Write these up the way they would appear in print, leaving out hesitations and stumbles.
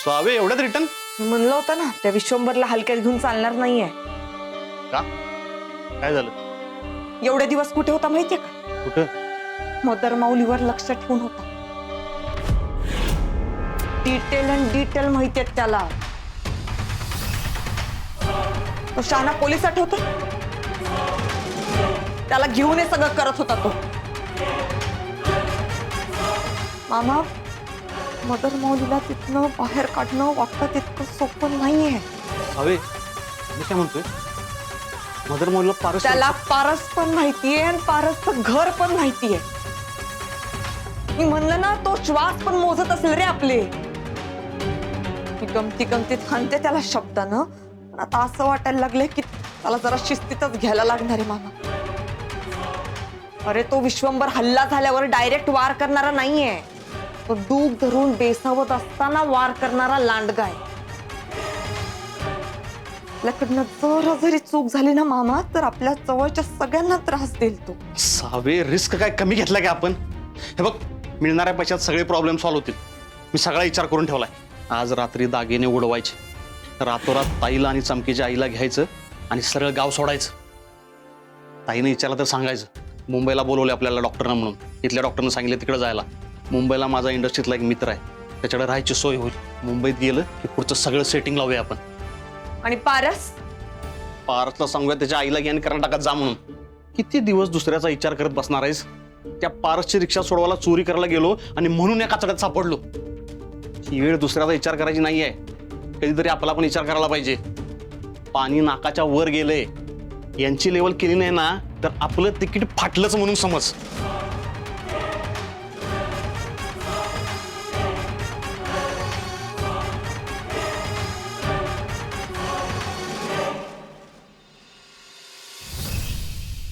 Save एवढ्यात return म्हणलं होतं ना त्या विश्वंभरला हलक्यात घेऊन चालणार नाहीये. का? काय झालं? एवढे दिवस कुठे होता माहितीये का? कुठं? मदर माऊलीवर लक्ष ठेवून होता. डिटेल अँड डिटेल माहितीये त्याला. तो शहाणा पोलीस आठवतो, त्याला घेऊन हे सगळं करत होता तो. मामा, मदर माऊलीला तिथनं बाहेर काढणं वाटतं तितकं सोपं नाहीये. सावे मी काय म्हणतोय, मदर मोहनला पारस त्याला पारस पण माहितीये आणि पारसचं घर पण माहितीये. मी म्हणलं ना, तो श्वास पण मोजत असेल रे आपले. गमती गमतीत हाणते त्याला शब्दानं. पण आता असं वाटायला लागले की त्याला जरा शिस्तीतच घ्यायला लागणार आहे मामा. अरे तो विश्वंभर हल्ला झाल्यावर डायरेक्ट वार करणारा नाहीये. तो डूब धरून बेसावत असताना वार करणारा लांडगा आहे. आपल्याकडनं जरी चूक झाली ना मामा, तर आपल्या जवळच्या सगळ्यांना त्रास देईल तो. सावे रिस्क काय कमी घेतला का आपण? हे बघ, मिळणाऱ्या पैशात सगळे प्रॉब्लेम सॉल्व्ह होतील. मी सगळा विचार करून ठेवलाय. आज रात्री दागिने उडवायचे, रातोरात ताईला आणि चमकीच्या आईला घ्यायचं आणि सरळ गाव सोडायचं. ताईने विचारलं तर सांगायचं मुंबईला बोलवले आपल्याला डॉक्टरना म्हणून. इथल्या डॉक्टरनं सांगितलं तिकडे जायला. मुंबईला माझा इंडस्ट्रीतला एक मित्र आहे, त्याच्याकडे राहायची सोय होईल. मुंबईत गेलं की पुढचं सगळं सेटिंग लावूया आपण. आणि पारस पारसला सांगूया त्याच्या आईला घ्या आणि कर्नाटकात जा म्हणून. किती दिवस दुसऱ्याचा विचार करत बसणार आहेस? त्या पारसची रिक्षा सोडवायला चोरी करायला गेलो आणि म्हणून या काचड्यात सापडलो. ही वेळ दुसऱ्याचा विचार करायची नाहीये. कधीतरी आपला पण विचार करायला पाहिजे. पाणी नाकाच्या वर गेलंय, यांची लेवल केली नाही ना तर आपलं तिकीट फाटलंच म्हणून समज.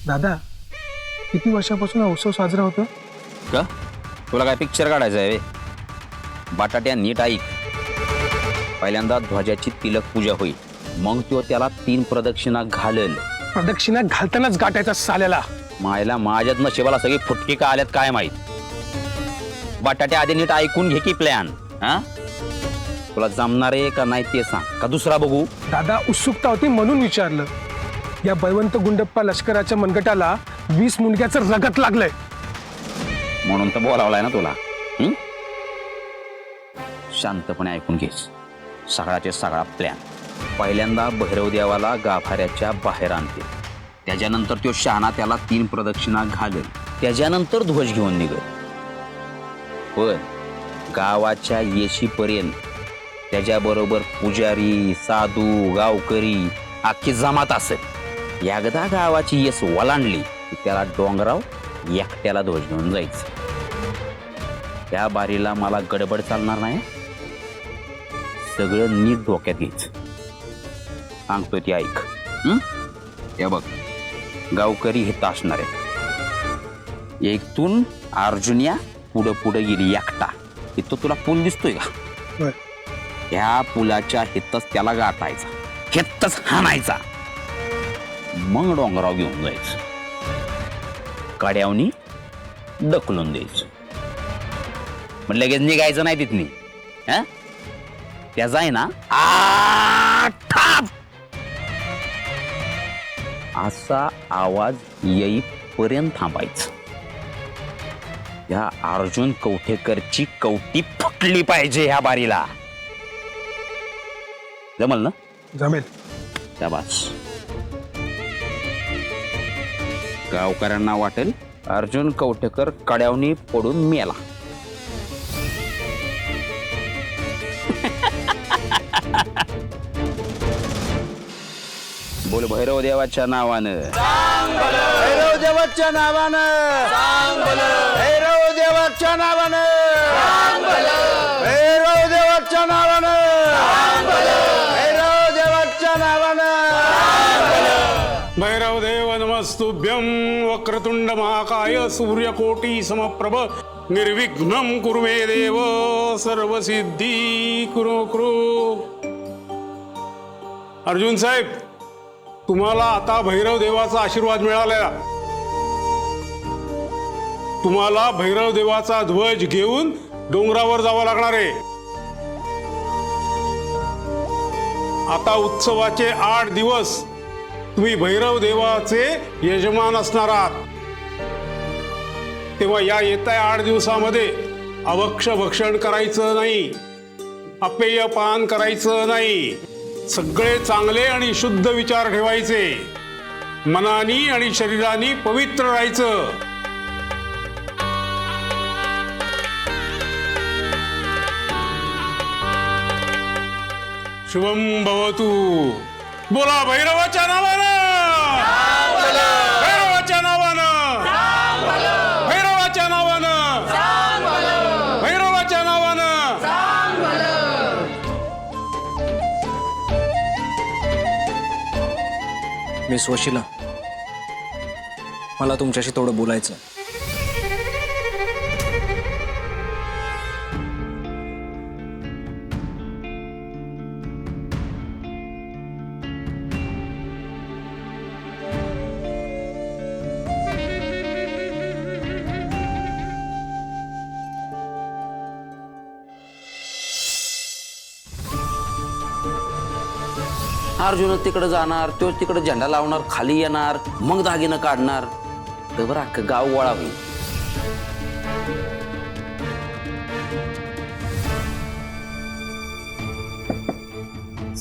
दादा, किती वर्षापासून हा उत्सव साजरा होतो? का तुला काय पिक्चर काढायचं आहे? बटाट्या नीट ऐक. पहिल्यांदा ध्वजाची तिलक पूजा होईल, मग तो त्याला 3 प्रदक्षिणा घालेल. प्रदक्षिणा घालतानाच गाठायचा साल्याला. मायला माझ्यात नशिबाला सगळी फुटकी का आल्यात काय माहित. बटाट्या आधी नीट ऐकून घे की प्लॅन. हा, तुला जमणार आहे का नाही ते सांग, का दुसरा बघू? दादा, उत्सुकता होती म्हणून विचारलं. या बळवंत गुंडप्पा लष्कराच्या मनगटाला 20 मुंडक्याचं रगत लागलंय म्हणून तर बोलावलाय ना तुला. शांतपणे ऐकून घेस सगळ्याचे सगळा प्लॅन. पहिल्यांदा भैरव देवाला गाभाऱ्याच्या बाहेर आणते, त्याच्यानंतर तो शहाणा त्याला 3 प्रदक्षिणा घालेल, त्याच्यानंतर ध्वज घेऊन निघेल. पण गावाच्या येशीपर्यंत त्याच्याबरोबर पुजारी, साधू, गावकरी अख्खी जमात असेल. एकदा गावाची येस ओलांडली की त्याला डोंगराव एकट्याला ध्वज घेऊन जायचं. त्या बारीला मला गडबड चालणार नाही. सगळं नीट डोक्यात घ्यायचं. सांगतोय ते ऐक. हे बघ, गावकरी हे असणार आहे. एकतून अर्जुनिया पुढं पुढं गेली एकटा. इथं तुला पूल दिसतोय का? ह्या पुलाच्या हितच त्याला गाठायचा, हितच हाणायचा, मग डोंगराव घेऊन जायचं. काड्यावनी ढकलून द्यायचं. मग लगेच निघायचं नाही तिथनी. त्याचा आहे ना असा आवाज येईपर्यंत थांबायचं. या अर्जुन कवठेकरची कवटी फुटली पाहिजे ह्या बारीला. जमल ना? जमेल. शाबास. गावकऱ्यांना वाटेल अर्जुन कवठेकर कड्यावनी पडून मेला. बोल भैरव देवाच्या नावानं, भैरव देवाच्या नावानं, भैरव देवाच्या नावानं, भैरव देवाच्या नावानं, भैरव देवाच्या नावानं. भैरव देव नमस्तुभ्यं. वक्रतुंड महाकाय सूर्यकोटी समप्रभ निर्विघ्नं कुरु मे देव सर्वसिद्धी कुरु कुरु. अर्जुन साहेब, तुम्हाला आता भैरव देवाचा आशीर्वाद मिळाला. तुम्हाला भैरव देवाचा ध्वज घेऊन डोंगरावर जावं लागणार आहे. आता उत्सवाचे 8 दिवस तुम्ही भैरव देवाचे यजमान असणार आहात. तेव्हा या येत्या 8 दिवसामध्ये अभक्ष भक्षण करायचं नाही, अपेय पान करायचं नाही. सगळे चांगले आणि शुद्ध विचार ठेवायचे. मनानी आणि शरीरानी पवित्र राहायचं. शुभम भवतु. बोला भैरवाच्या नावानं, भैरवाच्या नावानं, भैरवाच्या नावानं, भैरवाच्या नावानं. मिस वशिला, मला तुमच्याशी थोडं बोलायचं. अर्जुन तिकडे जाणार, तो तिकडे झेंडा लावणार, खाली येणार, मग दागिनं काढणार. तर अख्खं गाव गोळा होईल.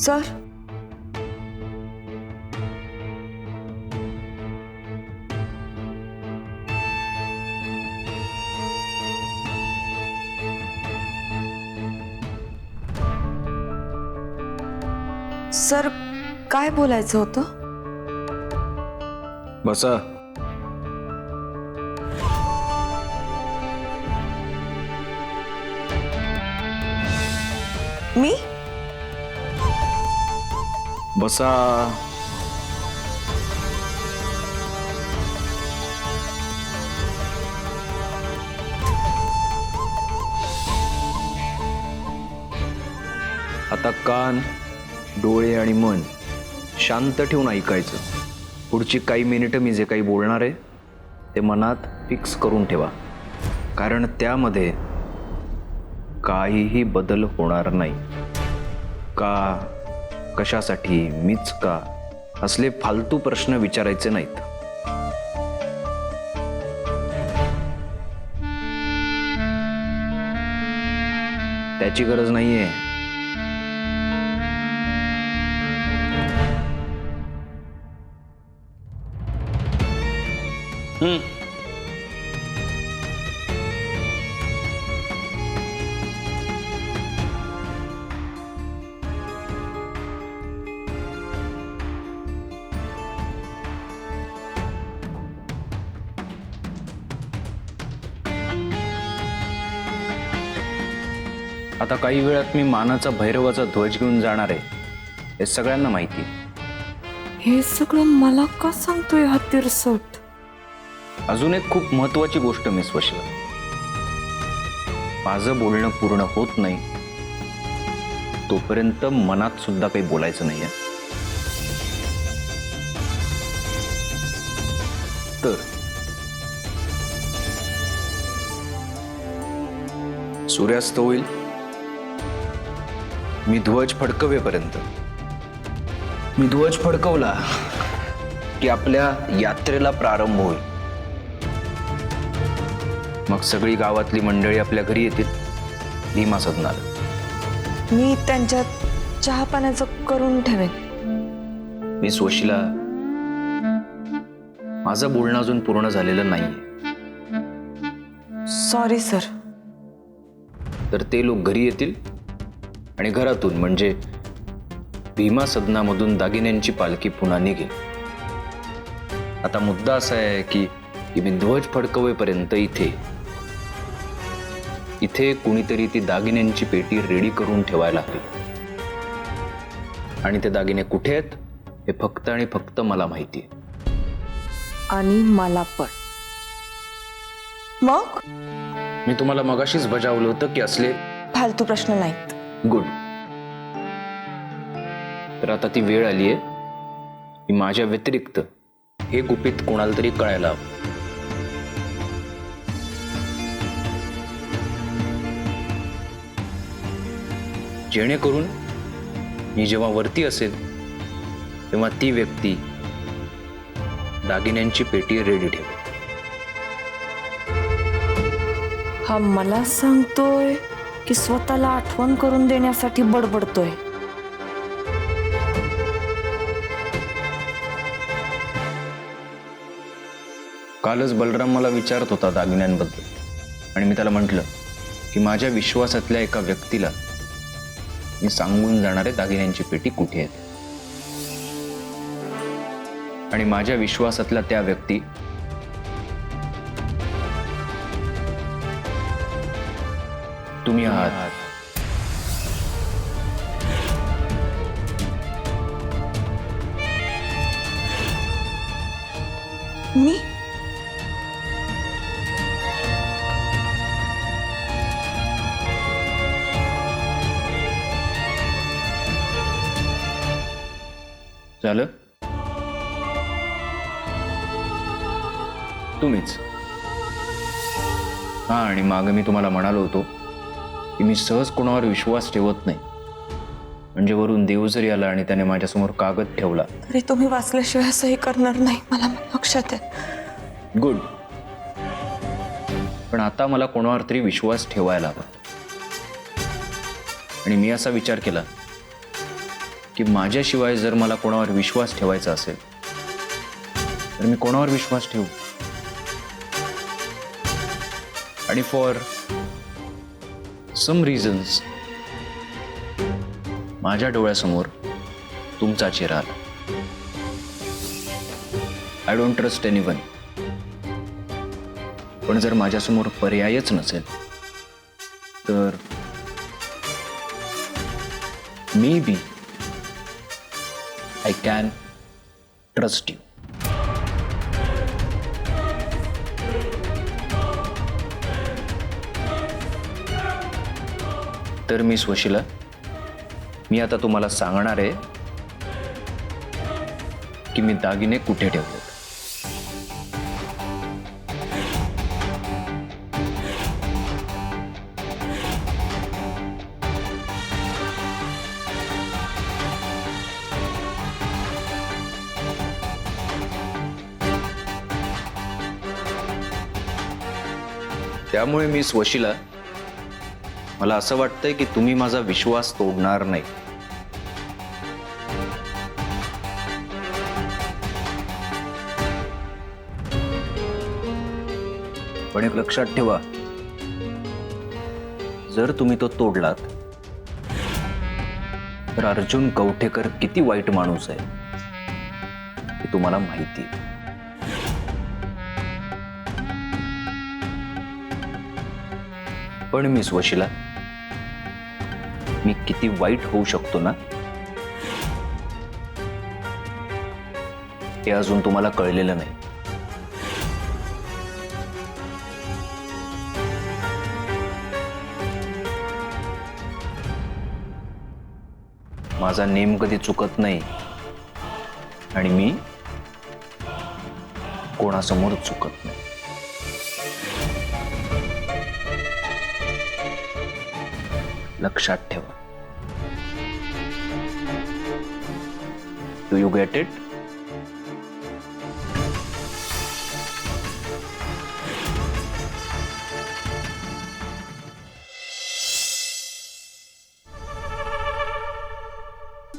सर, सर काय बोलायचं होतं? बसा. मी बसा. आता कान, डोळे आणि मन शांत ठेवून ऐकायचं. पुढची काही मिनिटं मी जे काही बोलणार आहे ते मनात फिक्स करून ठेवा, कारण त्यामध्ये काहीही बदल होणार नाही. का, कशासाठी, मीच का, असले फालतू प्रश्न विचारायचे नाहीत. त्याची गरज नाहीये. आता काही वेळात मी मानाचा भैरवाचा ध्वज घेऊन जाणार आहे, हे सगळ्यांना माहिती. हे सगळं मला का सांगतोय हा तिरसट? अजून एक खूप महत्वाची गोष्ट मिस वशिला, माझं बोलणं पूर्ण होत नाही तोपर्यंत मनात सुद्धा काही बोलायचं नाहीये. तर सूर्यास्त होईल, मी ध्वज फडकवेपर्यंत, मी ध्वज फडकवला की आपल्या यात्रेला प्रारंभ होईल. मग सगळी गावातली मंडळी आपल्या घरी येतील भीमा सदनाला. मी त्यांच्यात चहा पाण्याचं करून ठेवेन. मिस वशिला, माझं बोलणं अजून पूर्ण झालेलं नाहीये. Sorry sir. तर ते लोक घरी येतील आणि घरातून म्हणजे भीमा सदनामधून दागिन्यांची पालखी पुन्हा निघेल. आता मुद्दा असा आहे की मी ध्वज फडकवेपर्यंत इथे कुणीतरी ती दागिन्यांची पेटी रेडी करून ठेवायला हवी. आणि ते दागिने कुठे आहेत हे फक्त आणि फक्त मला माहिती आहे. आणि मला पण. मग मी तुम्हाला मगाशीच बजावलं होतं की असले फालतू प्रश्न नाहीत. गुड. तर आता ती वेळ आली आहे की माझ्या व्यतिरिक्त हे गुपित कोणाला तरी कळायला हवं. जेणेकरून मी जेव्हा वरती असेल तेव्हा ती व्यक्ती दागिन्यांची पेटी रेडी ठेवेल. हा मला सांगतोय की स्वतःला आठवण करून देण्यासाठी बडबडतोय. कालच बलराम मला विचारत होता दागिन्यांबद्दल आणि मी त्याला म्हटलं की माझ्या विश्वासातल्या एका व्यक्तीला मी सांगून जाणारे दागिन्यांची पेटी कुठे आहे. आणि माझ्या विश्वासातल्या त्या व्यक्ती तुम्ही आहात. मी झालं? तुम्हीच. हा, आणि मागे मी तुम्हाला म्हणालो होतो की मी सहज कोणावर विश्वास ठेवत नाही. म्हणजे वरून देव जरी आला आणि त्याने माझ्यासमोर कागद ठेवला. तरी तुम्ही वाचल्याशिवाय सही करणार नाही, मला लक्षात आहे. गुड. पण आता मला कोणावर तरी विश्वास ठेवायला हवा. आणि मी असा विचार केला की माझ्याशिवाय जर मला कोणावर विश्वास ठेवायचा असेल तर मी कोणावर विश्वास ठेवू. आणि फॉर सम रिझन्स माझ्या डोळ्यासमोर तुमचा चेहरा आला. I don't trust anyone. पण जर माझ्यासमोर पर्यायच नसेल तर may be I can trust you. तर मिस वशिला, मी आता तुम्हाला सांगणार आहे की मी दागिने कुठे ठेवले. त्यामुळे मिस वशिला, मला असं वाटतंय की तुम्ही माझा विश्वास तोडणार नाही. पण एक लक्षात ठेवा, जर तुम्ही तो तोडलात तर अर्जुन कवठेकर किती वाईट माणूस आहे हे तुम्हाला माहिती आहे. पण मिस वशिला, मी किती वाईट होऊ शकतो ना हे अजून तुम्हाला कळलेलं नाही. माझा नेम कधी चुकत नाही आणि मी कोणासमोर चुकत नाही. लक्षात ठेवा. Do you get it?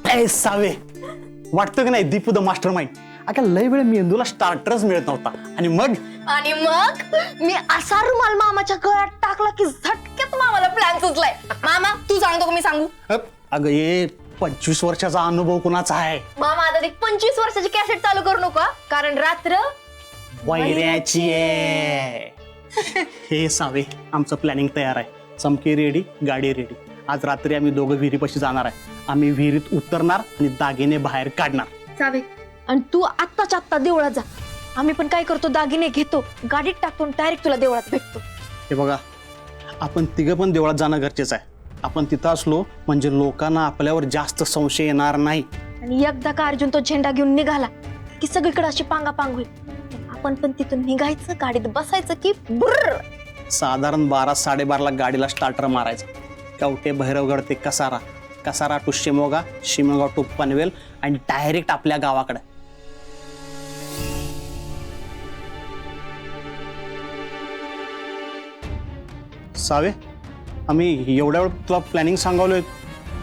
A save, वाटतं की नाही दीपू द मास्टर माइंड. अका लय वेळ मेंदूला स्टार्टरच मिळत नव्हता आणि मग मी असा रुमाल मामाच्या गळ्यात टाकला की झटक्यात मामाला प्लॅन सुचलाय. मामा तू सांगतो का मी सांगू? अगं ये 25 वर्षाचा अनुभव कुणाचा आहे? मामा आता ते 25 वर्षाची कॅसेट चालू करू नका, कारण रात्र वैऱ्याची आहे. हे सावे, आमचं प्लॅनिंग तयार आहे. चमकी रेडी, गाडी रेडी. आज रात्री आम्ही दोघं विहिरीपाशी जाणार आहे. आम्ही विहिरीत उतरणार आणि दागिने बाहेर काढणार. सावे, आणि तू आत्ताच्या आत्ता देवळात जा. आम्ही पण काय करतो, दागिने घेतो, गाडीत टाकतो, डायरेक्ट तुला देवळात भेटतो. हे बघा, आपण तिघं पण देवळात जाणं गरजेचं आहे. आपण तिथं असलो म्हणजे लोकांना आपल्यावर जास्त संशय येणार नाही. आणि एकदा का अर्जुन तो झेंडा घेऊन निघाला की सगळीकडे अशी पांगापांग होईल. आपण पण तिथून निघायचं, गाडीत बसायचं की बुर्र. साधारण 12-12:30ला गाडीला स्टार्टर मारायचा. कवटे भैरवगड ते कसारा कसारा टू शिमोगा, शिमोगा टू पनवेल आणि डायरेक्ट आपल्या गावाकडे. सावे, आम्ही एवढ्या वेळ तुला प्लॅनिंग सांगावलोय,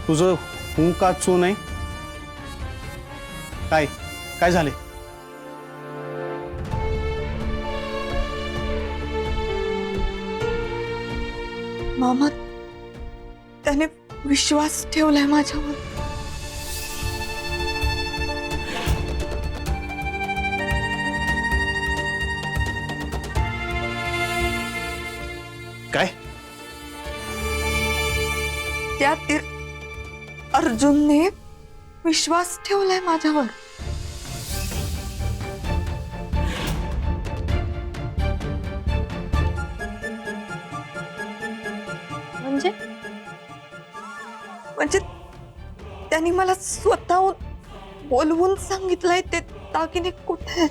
तुझं हू का चू नाही? काय काय झाले? मामा, त्याने विश्वास ठेवलाय माझ्यावर. काय? त्या अर्जुनने विश्वास ठेवलाय माझ्यावर. म्हणजे त्यांनी मला स्वतःहून बोलवून सांगितलंय ते दागिने कुठे आहेत.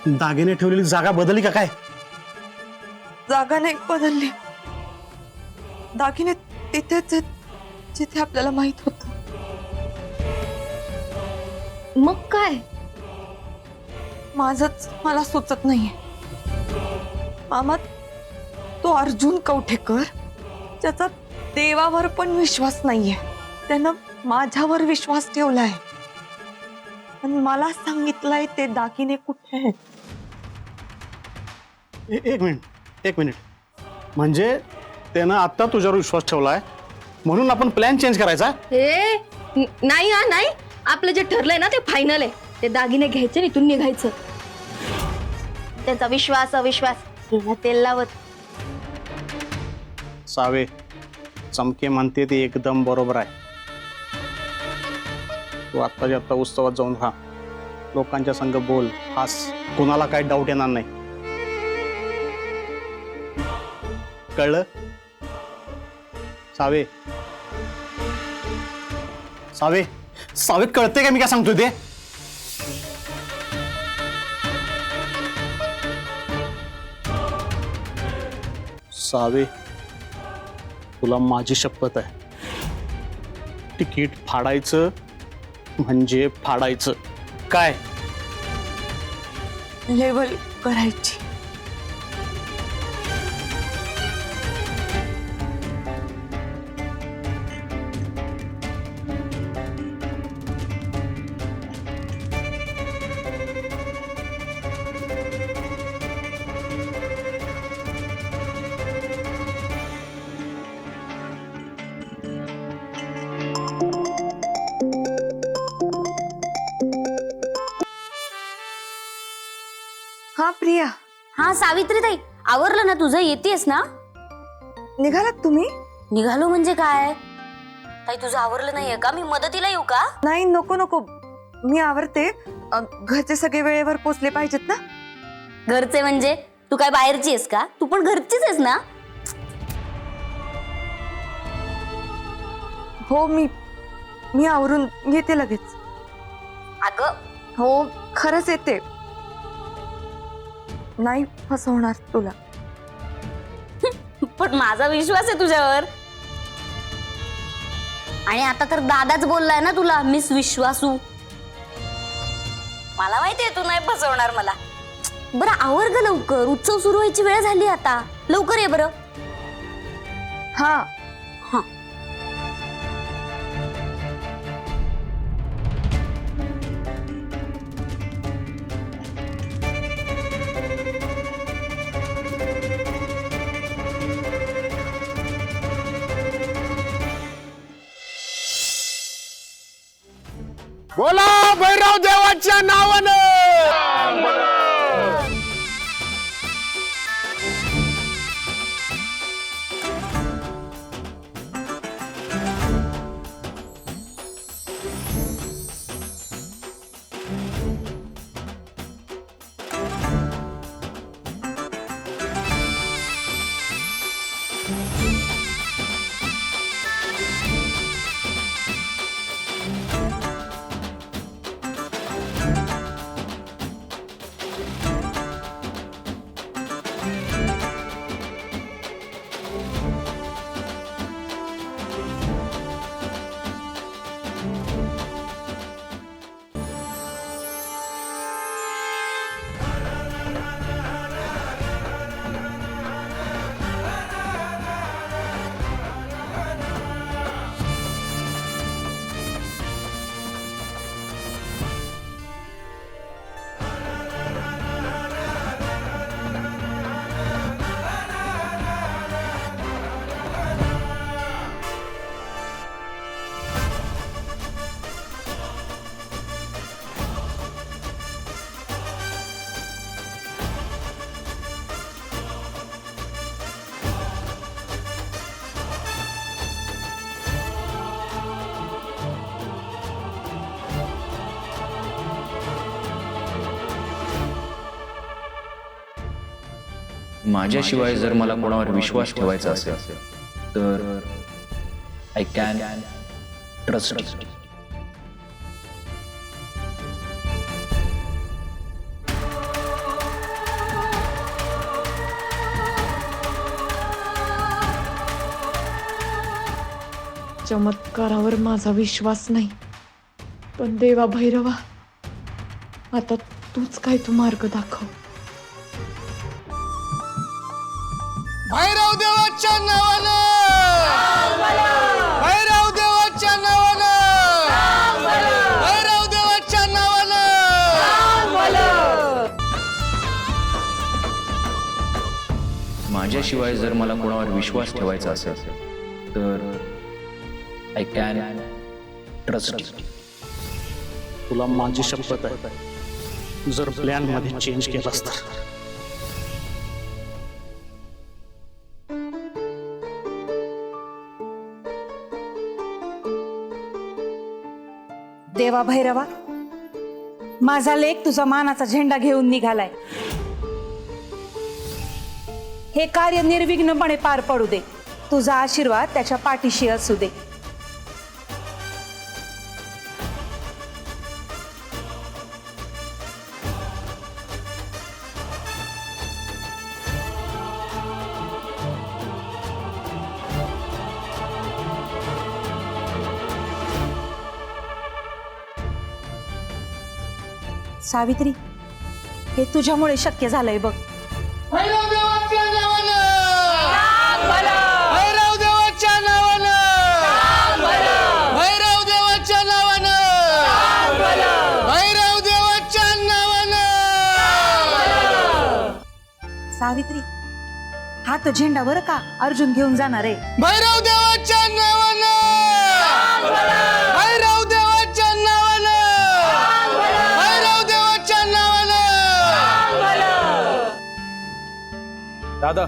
दागिने ठेवलेली जागा बदलली का काय? जागा नाही बदलली, दागिने तिथेच आहेत जिथे आपल्याला माहित होत. मग काय? माझंच मला सुचत नाहीये. मामा, तो अर्जुन कवठेकर, त्याचा देवावर पण विश्वास नाहीये. त्यानं माझ्यावर विश्वास ठेवलाय आणि मला सांगितलंय ते दागिने कुठे आहेत. एक मिनिट, म्हणजे त्यानं आता तुझ्यावर विश्वास ठेवलाय म्हणून आपण प्लॅन चेंज करायचा? नाही हा नाही, आपलं जे ठरलंय ना ते फायनल आहे. ते दागिने घ्यायचे, इथून निघायचं. त्याचा विश्वास अविश्वास तेल लावत. सावे, चमके म्हणते ते एकदम बरोबर आहे. तू आत्ताच्या आत्ता उत्सवात जाऊन राहा, लोकांच्या संग बोल, हास, कोणाला काही डाऊट येणार नाही. कळलं? सावे, सावे, सावे, कळते का मी काय सांगतोय ते? सावे, तुला माझी शपथ आहे, तिकीट फाडायचं म्हणजे फाडायचं. काय? लेवल करायची. हा प्रिया, हा सावित्री ताई, आवरलं ना तुझं? येतेस ना? निघालात तुम्ही? निघालो म्हणजे काय ताई, तुझं आवरलं नाहीये का? मी मदतीला येऊ का? नाही, नको नको, मी आवरते. घरचे सगळे वेळेवर पोचले पाहिजेत ना. घरचे म्हणजे तू काय बाहेरची आहेस का? तू पण घरचीच आहेस ना. हो, मी आवरून येते लगेच. अगं हो, खरंच येते. नाही फसवणार तुला. पण माझा विश्वास आहे तुझ्यावर. आणि आता तर दादाच बोललाय ना तुला, मिस विश्वासू. मला माहितीये तू नाही फसवणार मला. बरं आवर ग लवकर, उत्सव सुरू व्हायची वेळ झाली आता. लवकर ये बरं. हा. हा. बोला भैरव देवाच्या नावानं. माझ्याशिवाय जर मला कोणावर विश्वास ठेवायचा असेल तर आय कॅन ट्रस्ट. चमत्कारावर माझा विश्वास नाही, पण देवा भैरवा, आता तूच काय तू मार्ग दाखव. भैरव देवाच्या नावानं, भैरव देवाच्या नावानं, भैरव देवाच्या नावानं. माझ्याशिवाय जर मला कोणावर विश्वास ठेवायचा असेल तर आय कॅन ट्रस्ट. तुला माझी शपथ आहे, जर प्लॅन मध्ये चेंज केलास तर देवा भैरवा, माझा लेक तुझा मानाचा झेंडा घेऊन निघालाय. हे कार्य निर्विघ्नपणे पार पडू दे. तुझा आशीर्वाद त्याच्या पाठीशी असू दे. सावित्री, हे तुझ्यामुळे शक्य झालंय बघ. भैरव देवाच्या नावानं, भैरव देवाच्या नावानं, भैरव देवाच्या नावानं, भैरव देवाच्या नावानं. सावित्री, हा तो झेंडा बरं का अर्जुन घेऊन जाणार आहे. भैरव देवाच्या नावानं, भैरव देवाच्या नावानं, भैरव देवाच्या नावानं. दादा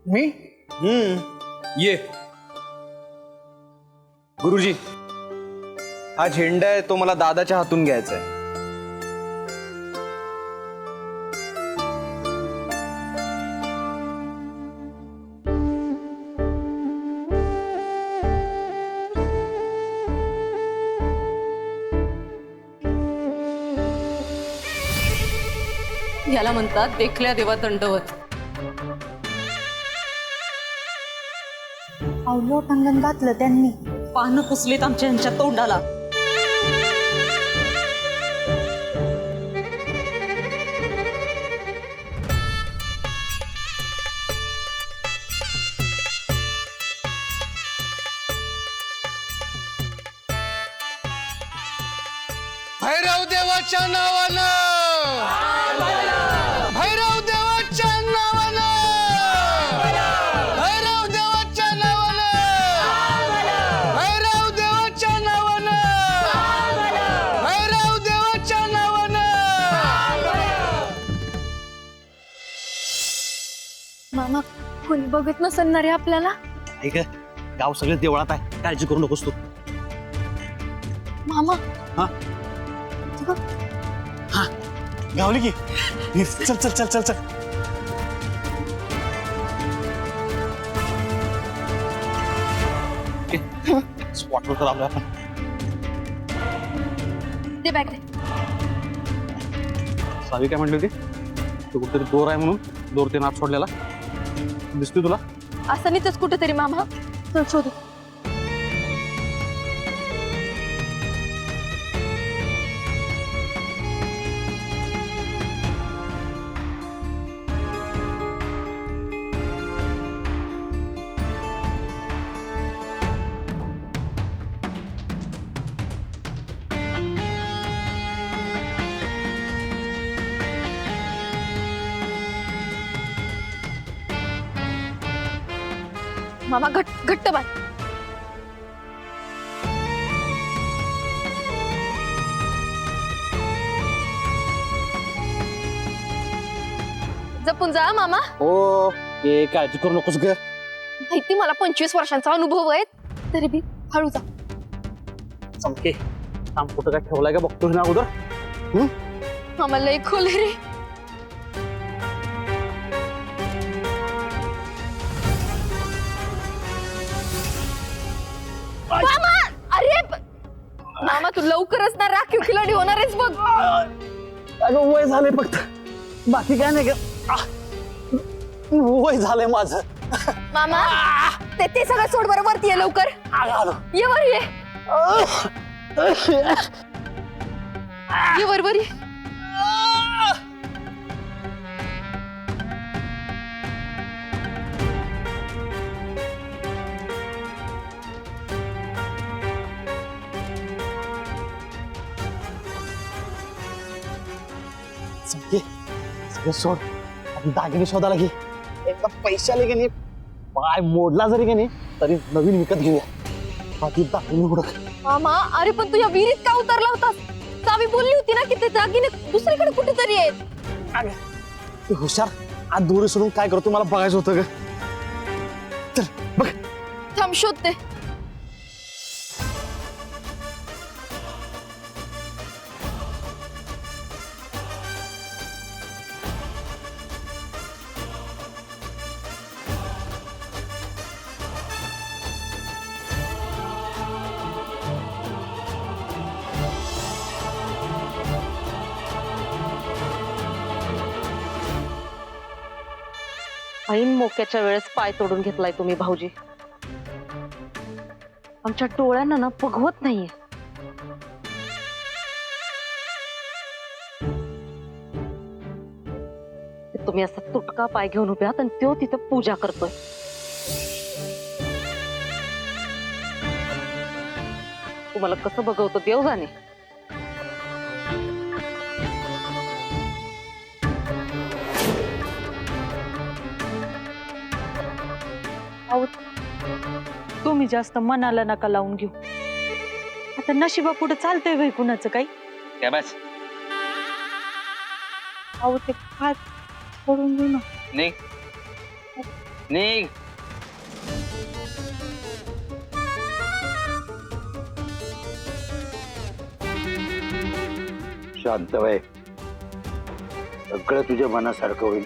मी ये गुरुजी, हा झेंडा आहे तो मला दादाच्या हातून घ्यायचा आहे. याला म्हणतात देखल्या देवा दंडवत. लोटांगण घातलं त्यांनी, पानं पुसलीत आमच्या यांच्या तोंडाला. भैरव देवाच्या नावानं, भैरव देवाच्या नावानं, भैरव देवाच्या नावानं, भैरव देवाच्या नावानं, भैरव देवाच्या नावानं. मामा, कोणी बघत नसेल ना रे आपल्याला? ऐक, गाव सगळे देवळात आहे, काळजी करू नकोस तू. मामा, हा गावली की. चल चल चल चल चल. स्पॉटवर तर आलोय आपण. ते बॅग दे. सावी काय म्हटली होती? तू कुठेतरी दोर आहे म्हणून, दोर ते नाच सोडलेला दिसतोय तुला? असं नाहीच कुठेतरी मामा. चल शोधू. मामा घट्ट बांध. जपून जा मामा. हो, ए काळजी करू नकोस ग. माहिती मला 25 वर्षांचा अनुभव आहे, तरी बी हळू जा. चमके थांब, कुठं काय ठेवलाय का बघतोस ना अगोदर. मामा लय खोल रे. मामा तू लवकरच ना राखीव खिलाडी होणार आहेस बघ. अगं वय झालंय फक्त, बाकी काय नाही का. वय झालंय माझं. मामा ते सगळं सोड बरं, वरती ये लवकर. आलो. ये वर ये. ये वर ये. सगळं सोड, आणि दागिने शोधायला घे. एकदा पैसे आले की नाही, पाय मोडला जरी की नाही तरी नवीन विकत घेऊया. आधी दागिने उडक. मामा अरे पण तू या विहिरीत का उतरला होतास? चावी बोलली होती ना की ते दागिने दुसरीकडे कुठेतरी आहेत. ते हुशार आज दोरी सोडून काय करतो मला बघायचं होतं ग. चल बघ. थांब शोधते. ऐन मोक्याच्या वेळेस पाय तोडून घेतलाय तुम्ही भाऊजी. आमच्या डोळ्यांना ना बघवत नाहीये. तुम्ही असा तुटका पाय घेऊन उभे आहात आणि तो तिथं पूजा करतोय. तुम्हाला कसं बघवतो देव जाणे. तुम्ही जास्त मनाला नका लावून घेऊ. आता नशिबा पुढे चालतंय बाई कुणाचं काही. काय बस अहो ते हात पडून देऊ ना. निघ निघ. शांत वय, सगळं तुझ्या मनासारखं होईल.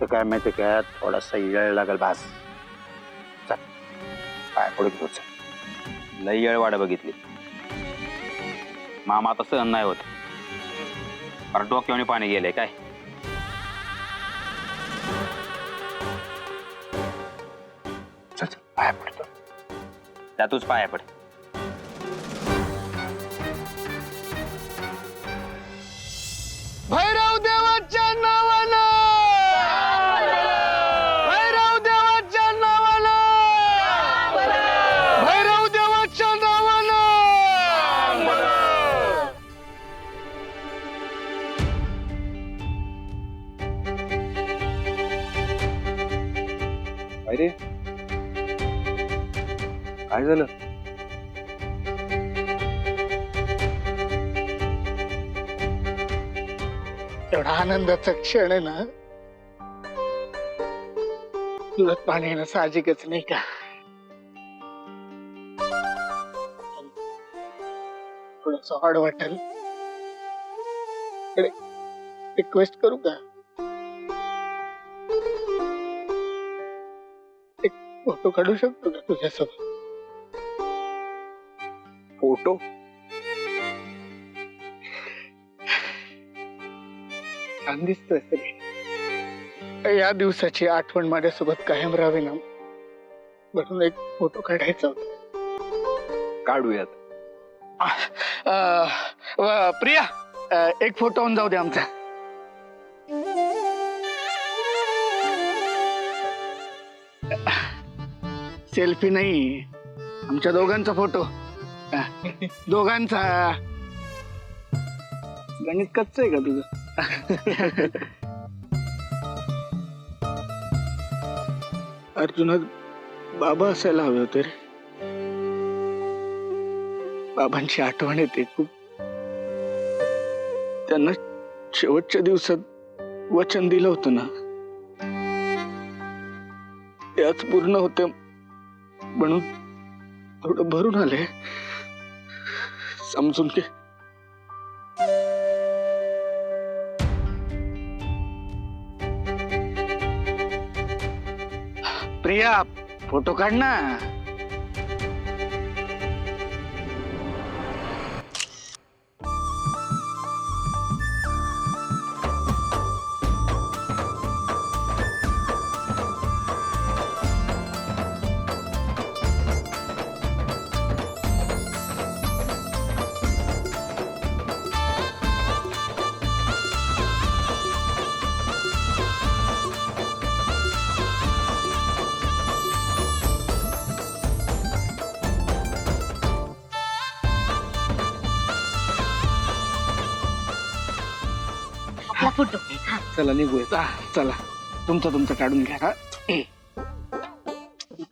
तर काय माहिती काय, थोडासा येळ लागेल बास. चल पाय पडून घेऊच. लई येळ वाट बघितली. मामा आता सहन नाही होत. कारण डोक्याने पाणी गेलंय काय. चल पाय पडतो. त्यातूच पाया पड. भैरव देवाच्या नावानं, भैरव देवाच्या नावानं, भैरव देवाच्या नावानं. अरे काय झालं? एवढा आनंदाचा क्षण आहे ना, तुझं पाणी येणं साहजिकच नाही का. थोडस ऑड वाटेल, रिक्वेस्ट करू का? एक फोटो काढू शकतो का तुझ्यासोबत? फोटो? छान दिसतोय सगळे. या दिवसाची आठवण माझ्यासोबत कायम राहावी ना, म्हणून एक फोटो काढायचा होता. काढूयात. प्रिया, एक फोटो होऊन जाऊ दे आमचा. सेल्फी नाही, आमच्या दोघांचा फोटो. दोघांचा. गणित कच्च आहे का तुझं? अर्जुनात बाबा असायला हवे होते रे. बाबांची आठवण येते खूप. त्यांना शेवटच्या दिवसात वचन दिलं होतं ना, ते आज पूर्ण होते म्हणून थोडं भरून आले. समजून घे. प्रिया, फोटो काढ ना. काढा फोटो. चला निघूया. चला तुमचं काढून घ्या. हा?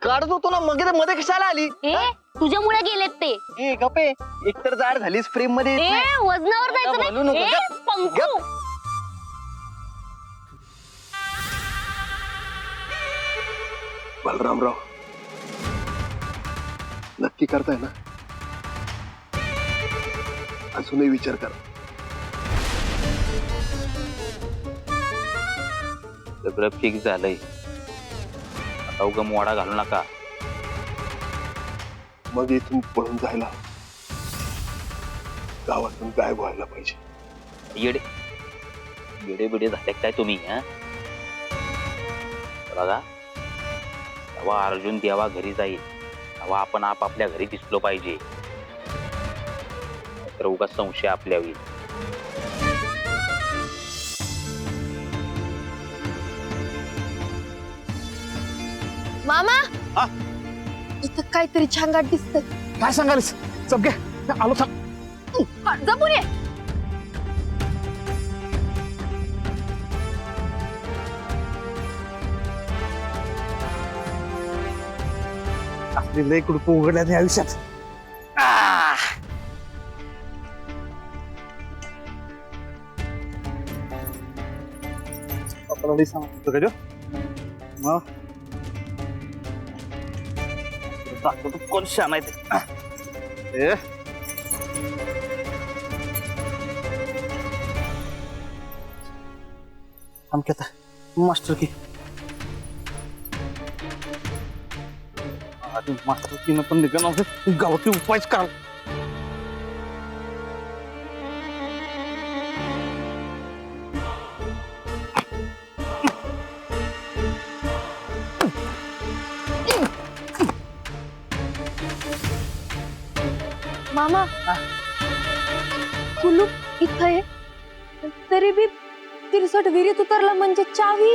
काढत होतो ना मग मध्ये कशाला आली? तुझ्यामुळे गेलेत ते. ए गपे, एकतर जाड झालीस फ्रेम मध्ये. वजनावर जायचं बोलू नको. नाही. पंकू. बलरामराव, नक्की करताय ना? अजूनही विचार करा. सगळं फिक्स झालंय, आता उगा मोडा घालू नका. मग इथून पळून जायला, गावातून गायब व्हायला पाहिजे. येडे येडे बिडे झाले काय तुम्ही? हा बघा, तेव्हा अर्जुन देवा घरी जाईल तेव्हा आपण आपापल्या घरी दिसलो पाहिजे, तर उगा संशय आपल्या होईल. मामा हा? इथं काहीतरी छानगाट दिसतंय. काय सांगालीस चमके? आलो थांब. जपून ये. आपली लय कुडपं उघडल्या नाही आयुष्यात. आपल्याला सांगतो का जो मग दाखवतो कोण शान आहे ते. आमच्या मास्टर की मास्टर की पण निघणार गावातली उपायच काढ. मामा कुलूप इथं आहे, तरी बी तिरसट विहिरीत उतरला म्हणजे चावी.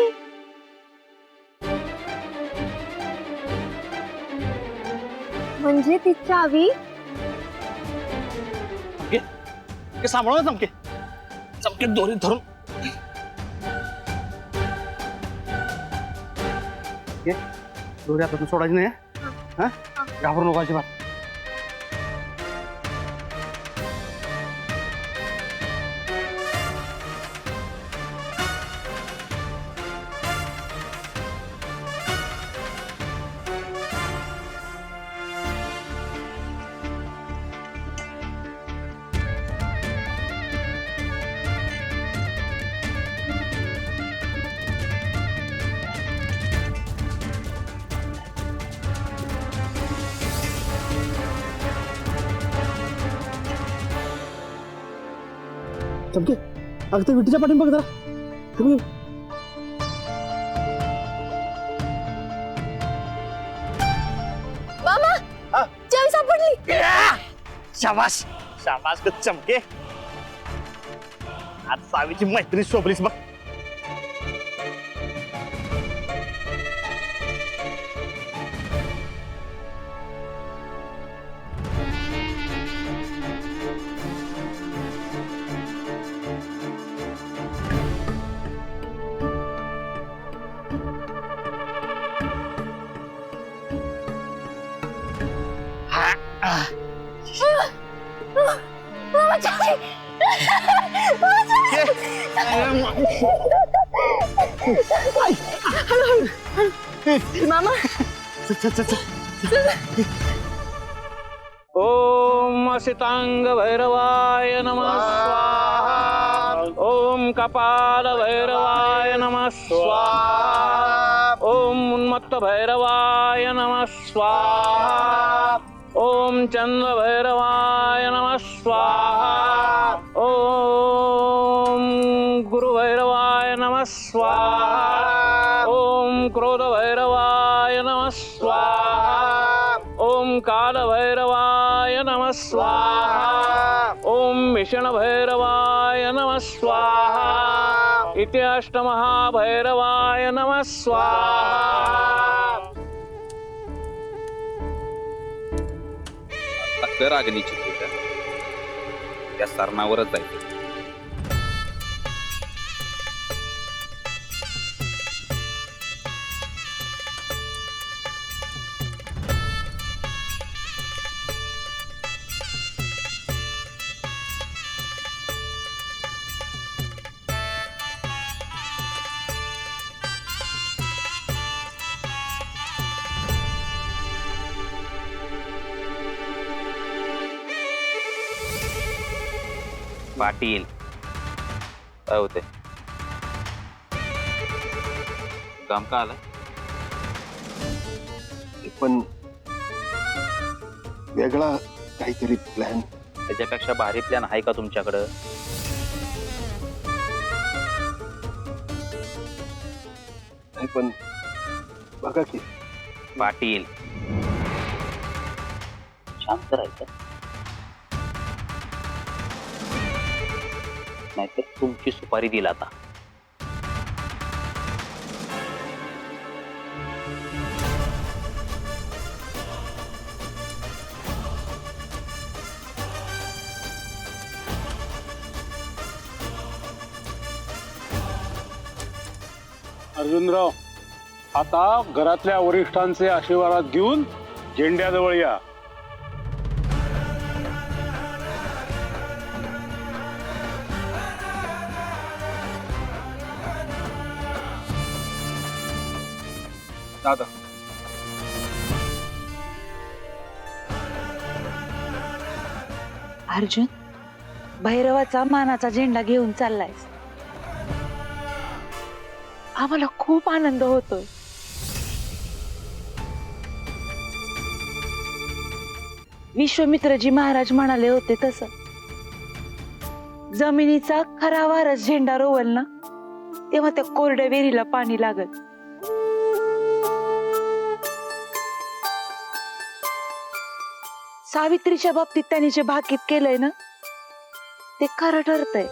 म्हणजे ती चावी. चमके सांभाळ ना चमके. चमके दोरी धरून दोरी आता सोडायची नाही. हा घाबरू नको अजिबात. चमके अगं त्या विटीच्या पाठीत बघ जरा. तुम्ही मामा चावी सापडली. शाबास शाबास ग चमके. आज सावीची मैत्री शोभलीस बघ. मामा ओम असितांग भैरवाय नमः स्वाहा. ओम कपाल भैरवाय नमः स्वाहा. ओम उन्मत्त भैरवाय नमः स्वाहा. ओम चंद्र भैरवाय नमः स्वाहा. ओम गुरु भैरवाय नमः स्वाहा. ओम क्रोध भैरवाय नमः स्वाहा. ओम काल भैरवाय नमः स्वाहा. ओम विष्णु भैरवाय नमः स्वाहा. इति अष्टमहाभैरवाय नमः स्वाहा. कर अग्नीची पूजा, त्या सरणावरच जायचं. पाटील काय होते काम का आलं पण वेगळा काहीतरी प्लॅन. त्याच्यापेक्षा भारी प्लॅन आहे का तुमच्याकडं? नाही पण बघा की पाटील शांत राहायचं नाहीतर तुमची सुपारी दिला आता. अर्जुनराव, आता घरातल्या वरिष्ठांचे आशीर्वाद घेऊन झेंड्याजवळ या. दादा अर्जुन, भैरवाचा मानाचा झेंडा घेऊन चाललायस. आम्हाला खूप आनंद होतोय. विश्वामित्रजी महाराज म्हणाले होते तसं, जमिनीचा खरा वारस झेंडा रोवल ना तेव्हा त्या कोरड्या विहिरीला पाणी लागत. सावित्रीच्या बाबतीत त्यांनी जे भाकीत केलंय ना ते खरं ठरतंय.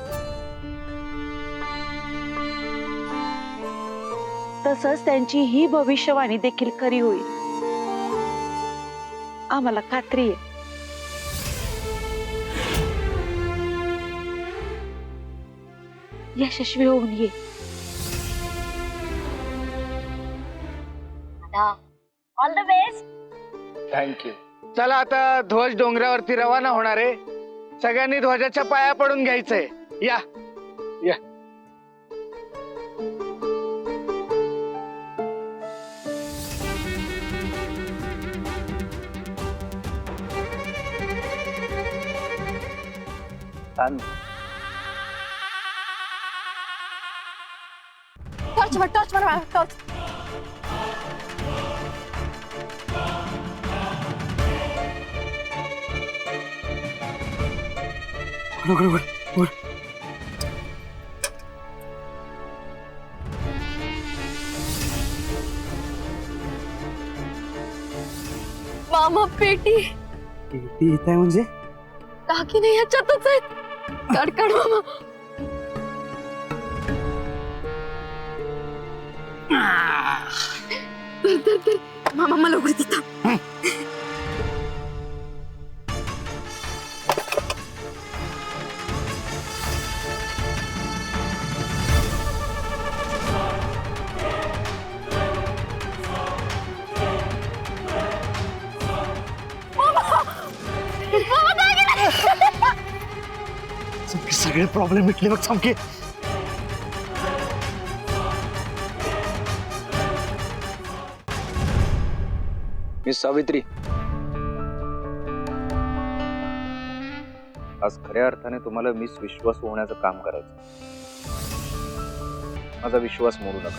तसंच त्यांची ही भविष्यवाणी देखील खरी होईल, आम्हाला खात्री आहे. यशस्वी होऊन ये. All the best. थँक्यू. चला आता ध्वज डोंगरावरती रवाना होणार आहे. सगळ्यांनी ध्वजाच्या पाया पडून घ्यायचंय. या या. टॉर्च मार टॉर्च. मामा पेटी येत आहे म्हणजे दागिने ह्याच्यातच आहेत. काढ काढ मामा. मामा मला उघड देता. सगळे प्रॉब्लेम मिटले बघ चमके. मिस सावित्री, आज खऱ्या अर्थाने तुम्हाला मिस विश्वास होण्याचं काम करायचं. माझा विश्वास मोडू नका.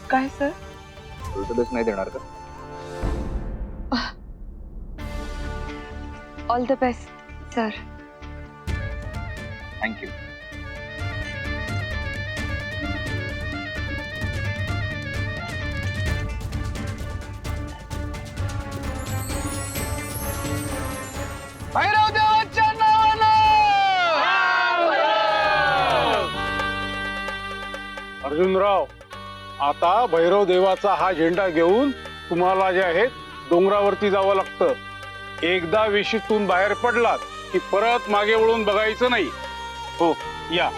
काय सर? उलटच नाही देणार का? All the best sir. Thank you. Bhairav देवाच्या नावानं. अर्जुनराव, आता भैरव देवाचा हा झेंडा घेऊन तुम्हाला जे आहे डोंगरावरती जावं लागतं. एकदा विशीतून बाहेर पडलात की परत मागे वळून बघायचं नाही. हो या.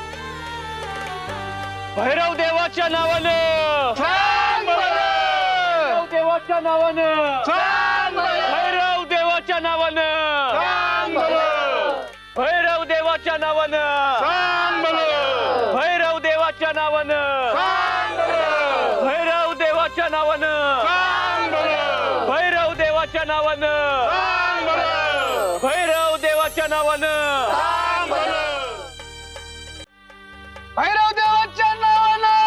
भैरव देवाच्या नावानं. भैरव देवाच्या नावानं. भैरव देवाच्या नावानं. भैरव देवाच्या नावानं. भैरव देवाच्या नावानं. भैरव नावानं भैरव देवाच्या नावानं भैरव देवाच्या नावानं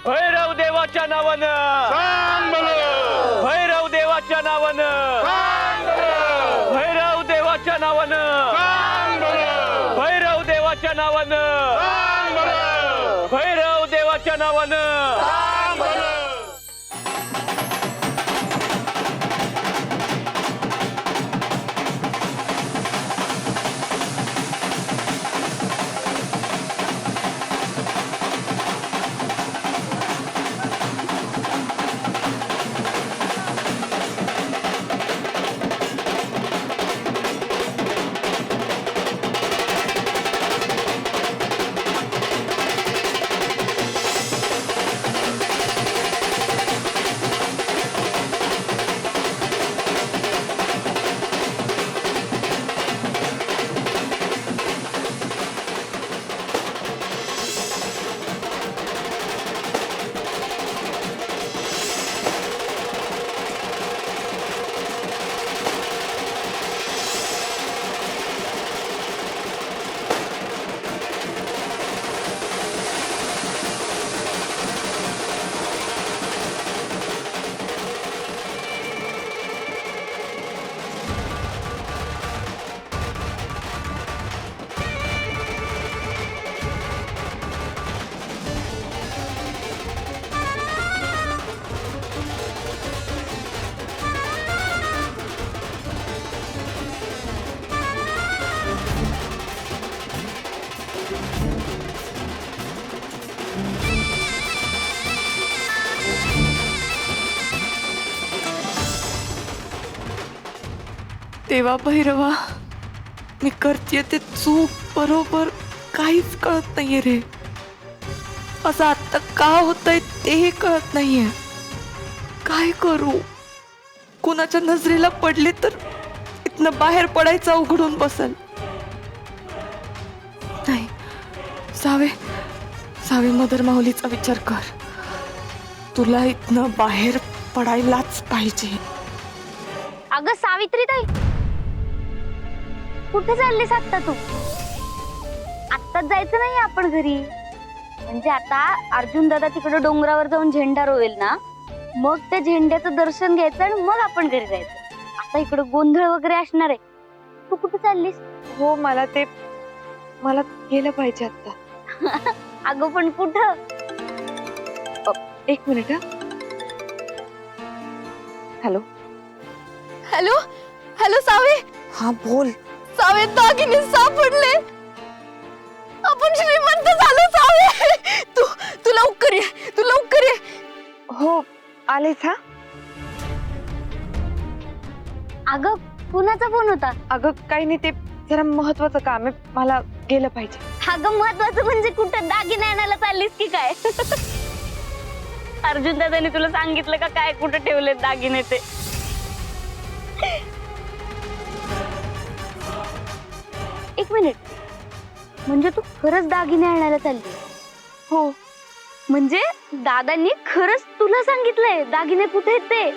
भैरव देवाच्या नावानं भैरव देवाच्या नावानं भैरव देवाच्या नावानं भैरव देवाच्या नावानं भैरव देवाच्या नावानं देवा भैरवा, मी करते ते चूक बरोबर काहीच कळत नाहीये रे. असं आता का होतंय तेही कळत नाहीये. काय करू? कुणाच्या नजरेला पडले तर इथनं बाहेर पडायचं उघडून बसल. नाही, सावे सावे मदर माऊलीचा विचार कर. तुला इथनं बाहेर पडायलाच पाहिजे. अगं सावित्री ताई, कुठे चाललीस आत्ता तू? आत्ताच जायचं नाही आपण घरी. म्हणजे आता अर्जुन दादा तिकडे डोंगरावर जाऊन झेंडा रोवेल ना, मग त्या झेंड्याचं दर्शन घ्यायचं आणि मग आपण घरी जायचं. आता इकडे गोंधळ वगैरे असणार आहे. तू कुठे चाललीस? हो, मला गेलं पाहिजे आता. अगं पण कुठं? एक minute. Hello hello hello save. हा बोल. सावे, दागिने सापडले. आपण श्रीमंत झालो सावे. तू लवकर ये, तू लवकर ये. हो, आलेच. हा अगं कुणाचा फोन होता? अगं काही नाही, ते जरा महत्वाचं काम आहे, मला गेलं पाहिजे. अगं महत्वाचं म्हणजे कुठं? दागिने आणायला चाललीस की काय? अर्जुन दादाने तुला सांगितलं का काय कुठे ठेवले दागिने ते? एक मिनिट, म्हणजे तू खरंच दागिने आणायला चालली? हो. म्हणजे दादांनी खरंच तुला सांगितलंय दागिने कुठे आहेत ते?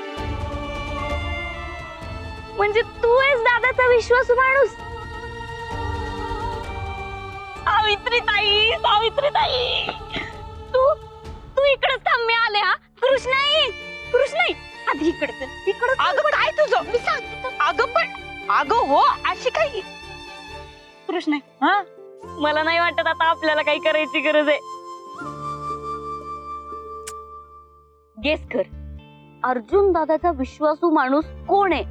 म्हणजे तू आहेस दादाचा विश्वासू माणूस. सावित्री ताई, सावित्री ताई, तू इकडेच थांब, मी आले. हा कृष्णाई, कृष्णाई, आधी इकडे इकडे. अगं काय तुझं? मी सांगते. अगं हो, अशी काही कृष्णाई, हा मला नाही वाटत आता आपल्याला काही करायची गरज आहे. गेस कर, अर्जुन दादाचा विश्वासू माणूस कोण आहे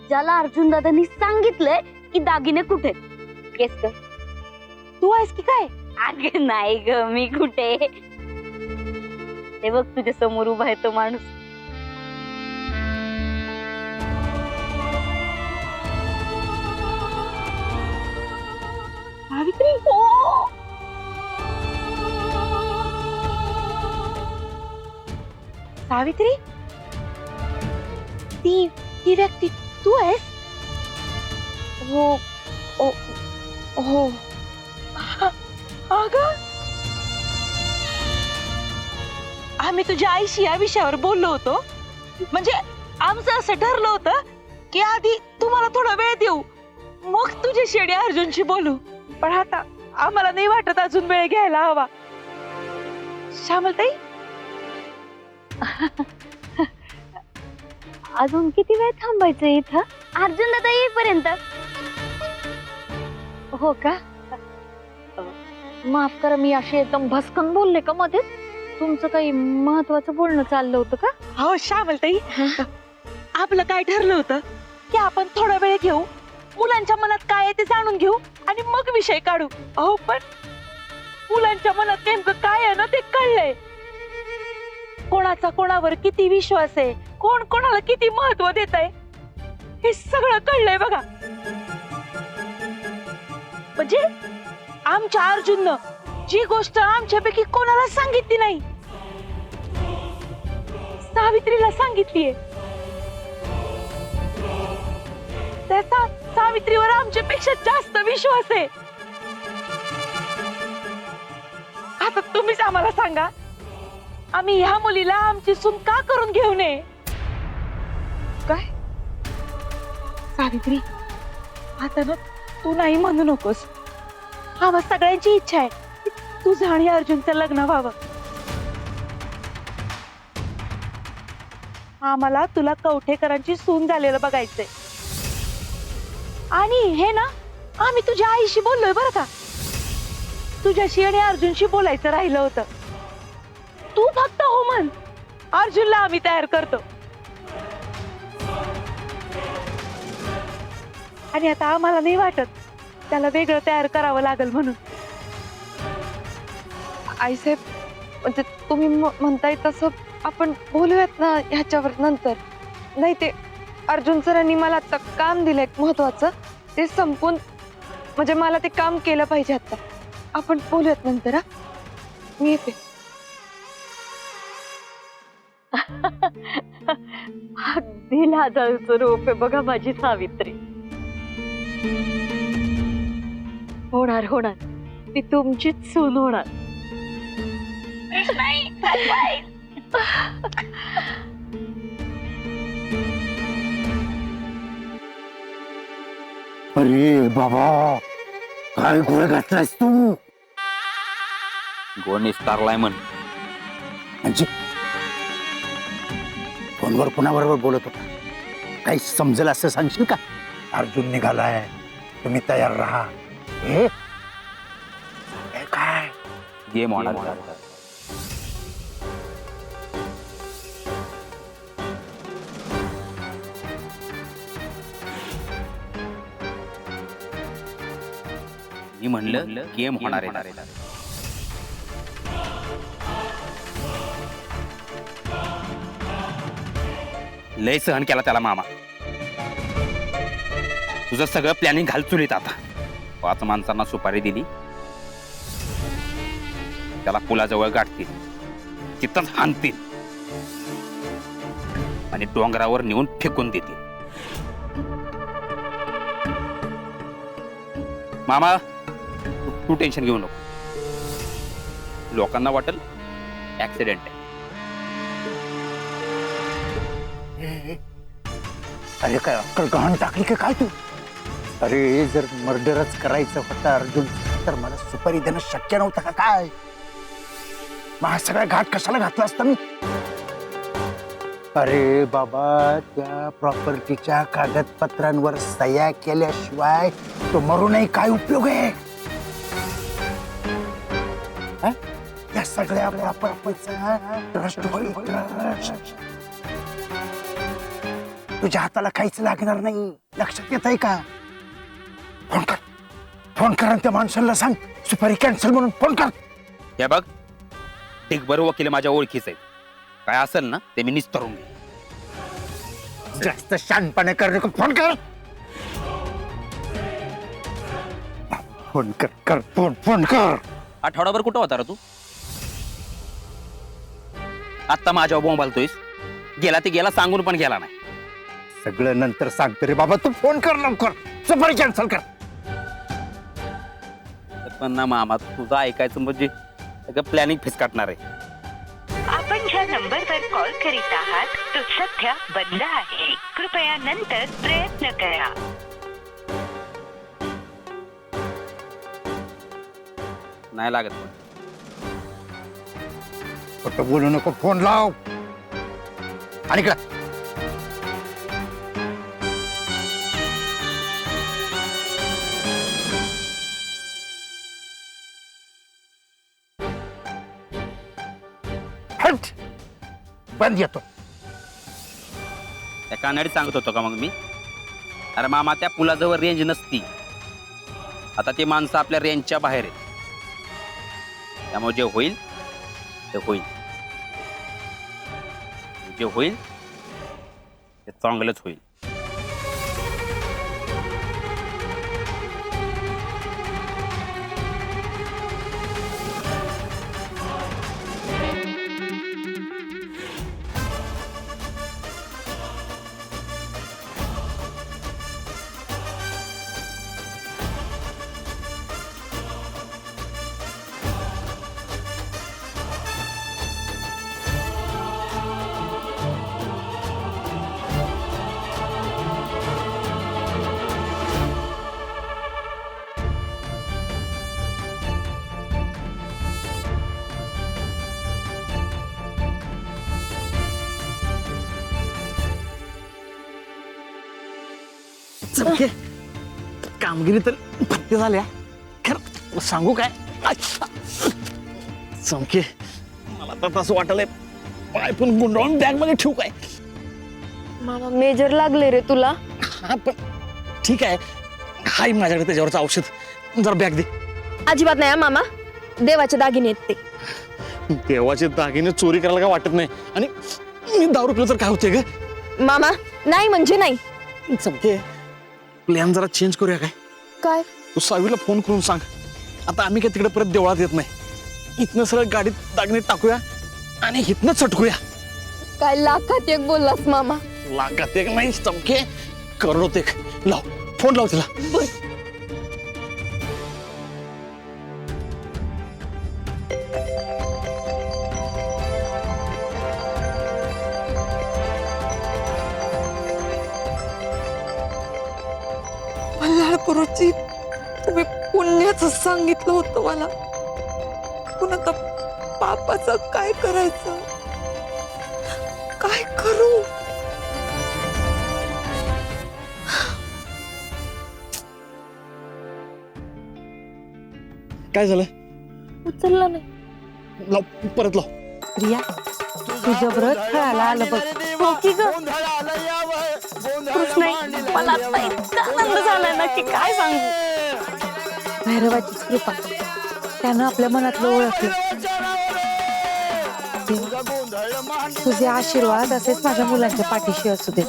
ज्याला अर्जुन दादांनी सांगितलंय की दागिने कुठे? गेस कर. तू आहेस की काय? अगं नाही ग, मी कुठे. ते बघ तुझ्या समोर उभा आहे तो माणूस. सावित्री. हो, सावित्री, ती व्यक्ती तू आहेस? हो. हो. अगं आम्ही तुझ्या आईशी या विषयावर बोललो होतो. म्हणजे आमचं असं ठरलं होतं की आधी तुम्हाला थोडा वेळ देऊ, मग तुझ्याशी आणि अर्जुनशी बोलू. पण आता आम्हाला नाही वाटत अजून वेळ घ्यायला हवा. श्यामलताई, अजून किती वेळ थांबायचं इथं? अर्जुन दादा येईपर्यंत. हो का? माफ करा, मी अशी एकदम भस्कन बोलले का मध्ये? तुमचं काही महत्वाचं बोलणं चाललं होतं का? हो श्यामलताई, आपलं काय ठरलं होतं की आपण थोडा वेळ घेऊ, मुलांच्या मनात काय आहे ते जाणून घेऊ आणि मग विषय काढू. अहो पण मुलांच्या मनात नेमकं काय आहे ना ते कळलंय. कोणाचा कोणावर किती विश्वास आहे, कोण कोणाला किती महत्व देत आहे, हे सगळं कळलंय बघा. म्हणजे आमच्या अर्जुननं जी गोष्ट आमच्यापैकी कोणाला सांगितली नाही, सावित्रीला सांगितलीये. त्याचा सावित्रीवर आमच्यापेक्षा जास्त विश्वास आहे. आता तुम्हीच आम्हाला सांगा, आम्ही ह्या मुलीला आमची सून का करून घेऊ नये? काय सावित्री, आता ना तू नाही म्हणू नकोस. आम्हा सगळ्यांची इच्छा आहे की तुझं आणि अर्जुनचं लग्न व्हावं. आम्हाला तुला कवठेकरांची सून झालेलं बघायचंय. आणि हे ना आम्ही तुझ्या आईशी बोललोय बरं का. तुझ्याशी आणि अर्जुनशी बोलायचं राहिलं होतं. तू फक्त हो म्हण, अर्जुनला आम्ही तयार करतो. आणि आता आम्हाला नाही वाटत त्याला वेगळं तयार करावं लागेल म्हणून. आईसाहेब, म्हणजे तुम्ही म्हणताय तसं आपण बोलूयात ना ह्याच्यावर नंतर. नाही ते अर्जुन सरांनी मला आता काम दिलंय महत्वाचं, ते संपून म्हणजे मला ते काम केलं पाहिजे. आता आपण बोलूयात नंतर. हा, मी येते. अगदी लाजाळूचं रूप आहे बघा माझी सावित्री. होणार होणार, ती तुमचीच सून होणार. अरे बाबा, काय गोळ घातलास तू? गोळ निस्तारलाय म्हण. म्हणजे फोनवर कोणाबरोबर बोलत होता? काही समजेल असं सांगशील का? अर्जुन निघालाय, तुम्ही तयार राहा. हे काय गेम होणार. मी म्हणलं गेम होणार आहे. लय सहन केला त्याला मामा. तुझं सगळं प्लॅनिंग घाल चुलीत. आता 5 माणसांना सुपारी दिली, त्याला पुलाजवळ गाठतील, तिथंच हाणतील आणि डोंगरावर नेऊन फेकून देतील. मामा तू टेन्शन घेऊ नको. लोकांना वाटेल ऍक्सिडेंट आहे. अरे काय अक्कल गहाण टाकली की काय तू? अरे जर मर्डरच करायचं होतं अर्जुन तर मला सुपारी देणं शक्य नव्हतं का काय? मग हा सगळा घाट कशाला घातला असता मी? अरे बाबा, त्या प्रॉपर्टीच्या कागदपत्रांवर सह्या केल्याशिवाय तो मरूनही काय उपयोग आहे? या सगळ्या प्रॉपर्टीचा ट्रस्ट होईल. तुझ्या हाताला काहीच लागणार नाही, लक्षात येत आहे का? फोन कर आणि त्या माणसाला सांग सुपारी कॅन्सल म्हणून. फोन कर. हे बघ, ढिगभर वकील माझ्या ओळखीच आहे. काय असेल ना ते मी निस्तरून घे. जास्त शानपणे कर. फोन कर. फोन कर. फोन कर. आठवडाभर कुठं होता रे तू? आत्ता माझ्यावर बोंब घालतोयस. गेला ते गेला, सांगून पण गेला नाही. सगळं नंतर सांगतो रे बाबा, तू फोन कर लवकर. सुपारी कॅन्सल कर. पण ना मामा, तुझं ऐकायचं म्हणजे सगळं प्लॅनिंग फिसकाटणार आहे. आपण नंबरवर कॉल करीत आहात तो सध्या बंद आहे. कृपया नंतर प्रयत्न करा. नाही लागत. खोटं बोलू नको, फोन लाव. आणि का बंद येतो. त्या कानडीत सांगत होतो का मग मी? अरे मामा, त्या पुलाजवळ रेंज नसती. आता ते माणसं आपल्या रेंजच्या बाहेर आहे. त्यामुळे जे होईल ते होईल. जे होईल ते चांगलंच होईल. चमके, कामगिरी तर पत्ते झाल्या. खरं सांगू काय, चमके, मला तर तसं वाटलंय पाय पण गुंडाळून बॅग मध्ये ठेवू काय. मामा मेजर लागले रे तुला. हा पण ठीक आहे, हाय माझ्याकडे त्याच्यावरचं औषध. जरा बॅग दे. अजिबात नाही हा मामा, देवाचे दागिने आहेत ते. देवाचे दागिने चोरी करायला काय वाटत नाही. आणि मी दारू पिलो तर काय होते ग? मामा नाही म्हणजे नाही. चमके, प्लॅन जरा चेंज करूया काय? काय? तू सावीला फोन करून सांग, आता आम्ही काय तिकडे परत देवळात येत नाही. इथनं सरळ गाडीत दागिने टाकूया आणि इथनं चटकूया. काय लाखात एक बोललास मामा? लागात एक नाही चमके, करोडोत एक. लाव फोन, लाव तिला. मल्हारपुरची तुम्ही पुण्याचं सांगितलं होतं मला, पण आता पापाचं काय करायचं? काय करू? काय झालं? उचलला नाही. लाव परत, लाव. प्रिया, तुझं व्रत खेळायला आलं बघ. हो की ग कृष्ण, मला आता इतका आनंद झालाय ना की काय सांगू. भैरवाचीच कृपा, त्यानं आपल्या मनातलं ओळखलं. देवा, तुझे आशीर्वाद असेच माझ्या मुलांच्या पाठीशी असू दे.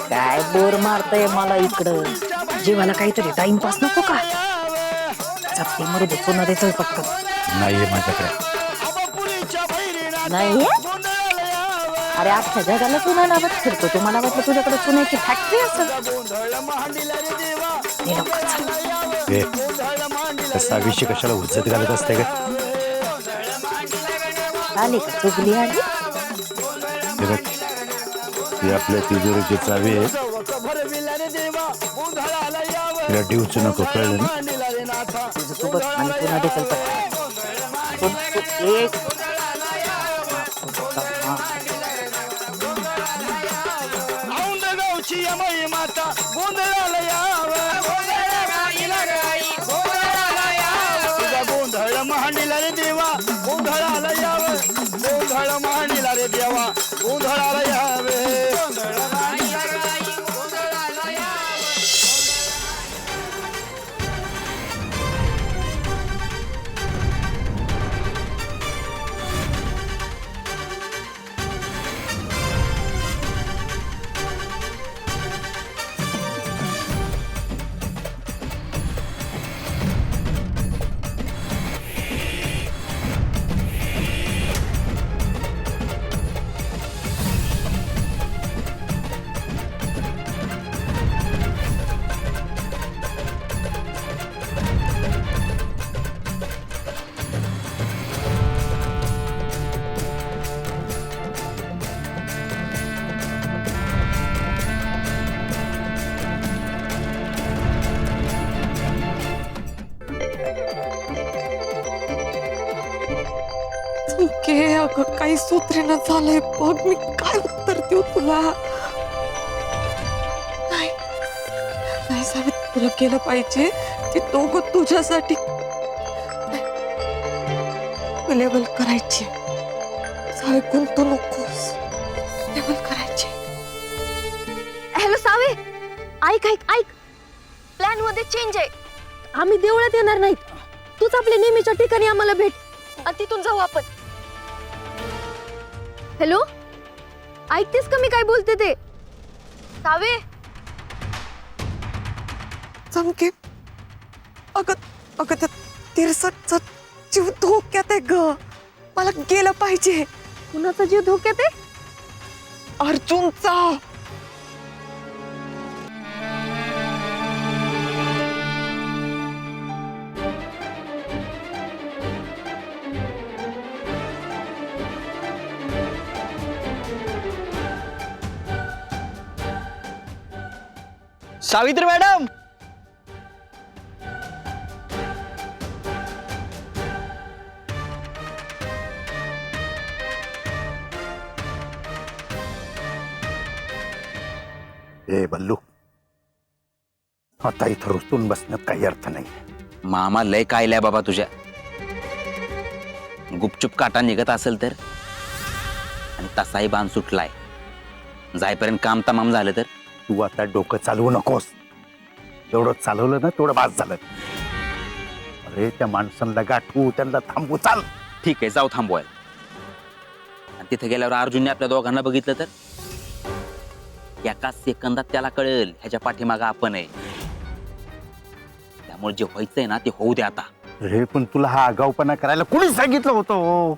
काय बोर मारतय मला इकडं. जीवाला काहीतरी टाइमपास नको का? चपटी मरू दे, पुन्हा दे चल पटकन. नाहीये माझ्याकडे. नाही अरे अख्ख्या जगाला चुना लावत फिरतो. तुम्हाला वाटलं तुझ्याकडे चुन्याची फॅक्टरी असेल. कसा विषय कशाला उज्जत घालत असते का? आली का चुगली आली? ही आपल्या तिजोरीची चावी आहे. तिला डिवचू नको, कळलं ना? तुझं तू बस आणि पुन्हा दे चल पटकन. एक गोंधळ मांडीला रे देवा, गोंधळाला यावं. गोंधळ मांडीला रे देवा, गोंधळाला यावे. अगं काही सूत्रेनं झालंय बघ, मी काय उत्तर देऊ तुला? नाही नाही सावित, तुला केलं पाहिजे ते दोघं तुझ्यासाठी लेवल करायची. सावे गुंतू नकोस, लेवल करायची. हॅलो सावे, ऐक ऐक ऐक, प्लॅन मध्ये चेंज आहे. आम्ही देवळात येणार नाहीत, तूच आपल्या नेहमीच्या ठिकाणी आम्हाला भेट आणि तिथून जाऊ आपण. हॅलो, ऐकतेस का मी काय बोलते ते? सावे, चमके, अगं अगं त्या तिरसटचा जीव धोक्यात आहे ग, मला गेलं पाहिजे. कुणाचा जीव धोक्यात आहे? अर्जुनचा. सावित्री मॅडम, ए बल्लू, आता इथं रुसून बसण्यात काही अर्थ नाही. मामा लय कायलाय बाबा तुझ्या. गुपचूप काटा निघत असेल तर, आणि तसाही बाण सुटलाय, जायपर्यंत काम तमाम झालं तर. तू आता डोकं चालवू नकोस. एवढं चालवलं ना तेवढं बास झालं. अरे त्या माणसांना गाठवू, त्यांना थांबवू. चाल. ठीक आहे, जाऊ थांबवायला. आणि तिथे गेल्यावर अर्जुनने आपल्या दोघांना बघितलं तर एका सेकंदात त्याला कळेल ह्याच्या पाठीमागं आपण आहे. त्यामुळे जे व्हायचंय ना ते होऊ दे आता. अरे पण तुला हा आगाऊपणा करायला कोणी सांगितलं होतं?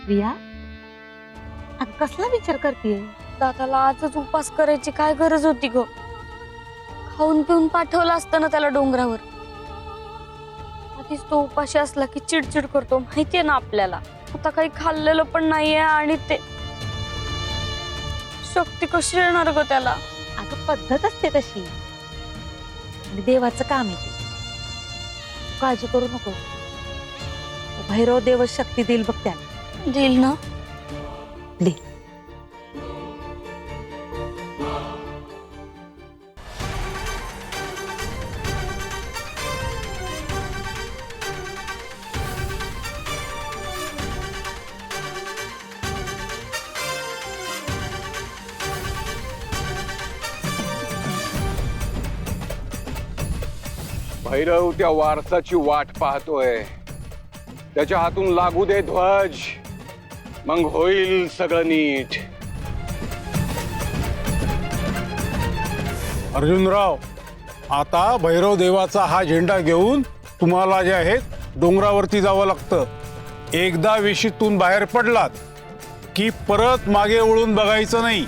प्रिया, आता कसला विचार करते? दादाला आजच उपास करायची काय गरज होती ग? खाऊन पिऊन पाठवलं असतं ना त्याला डोंगरावर. आधीच तो उपाशी असला की चिडचिड करतो, माहितीये ना आपल्याला. आता काही खाल्लेलं पण नाहीये आणि ते शक्ती कशी येणार ग त्याला? अगं पद्धत असते तशी, आणि देवाचं काम आहे ते. काळजी करू नको, भैरव देवच शक्ती देईल बघ त्याला. देईल ना? दे. भैरव त्या वारसाची वाट पाहतोय. त्याच्या हातून लागू दे ध्वज, मग होईल सगळं नीट. अर्जुनराव, आता भैरव देवाचा हा झेंडा घेऊन तुम्हाला जे आहे डोंगरावरती जावं लागतं. एकदा विशीतून बाहेर पडलात की परत मागे वळून बघायचं नाही.